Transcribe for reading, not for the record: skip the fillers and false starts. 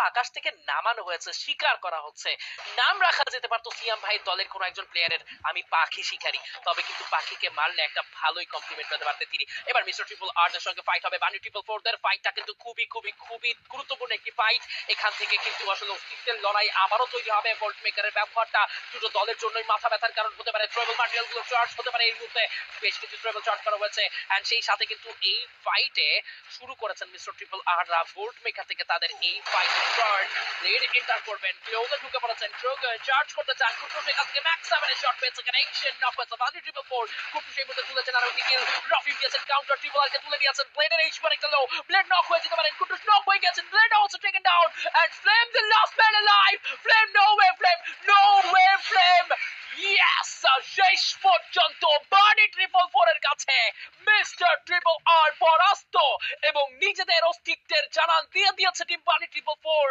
আকাশ থেকে নামানো হয়েছে, শিকার করা হচ্ছে। নাম রাখা যেতে পারতো সিয়াম ভাই দলের কোনো একজন প্লেয়ারের, আমি পাখি শিকারী। তবে কিন্তু পাখিকে মারলে একটা ভালোই কমপ্লিমেন্ট পেতে পারতেন তিনি। এবার মিস্টার ট্রিপল আর এর সঙ্গে ফাইট হবে বানি ট্রিপল ফোর দের ফাইটটা কিন্তু খুবই খুবই খুবই গুরুত্বপূর্ণ একটি ফাইট। এখান থেকে কিন্তু আসলে অস্তিত্বের লড়াই আবারও তৈরি হবে। ভোল্ট মেকারের ব্যবহারটা দুটো দলের জন্যই মাথা ব্যথার কারণ হতে পারে। ট্রেবল মার্টিয়াল গুলো চার্জ হতে পারে এই মুহূর্তে, বেশ কিছু ট্রেবল চার্জ করা হয়েছে। এন্ড সেই সাথে কিন্তু এই ফাইটে শুরু করেছেন মিস্টার ট্রিপল আররা ভোল্ট মেকার থেকে তাদের এই ফাইট স্টার্ট। লিড এন্টার করবেন, ক্লোজে ঢুকে পড়েছেন, ট্রোগার চার্জ করতে চান, কুটুস এখান থেকে ম্যাক্স 7 এর শট পেয়েছে, কানেকশন নক হয়েছে বানি ট্রিপল ফোর। কুটুস এই মুহূর্তে তুলেছেন আর ওইদিকে রফি দিয়েছেন কাউন্টার, ট্রিপল আরকে তুলে দিয়েছেন। ব্লেডের এইচ পর একটা লো, ব্লেড নক হয়ে যেতে পারেন, কুটুস নক হয়ে গেছেন, Blade also taken down and Flame the last man alive. Flame no way, Flame no way, Flame yes, শেষ পর্যন্ত বানি ট্রিপল ফোর এর কাছে মিস্টার ট্রিপল আর পরাস্ত এবং নিজেদের অস্তিত্বের জানান দিয়ে দিয়েছে টিম বানি ট্রিপল ফোর।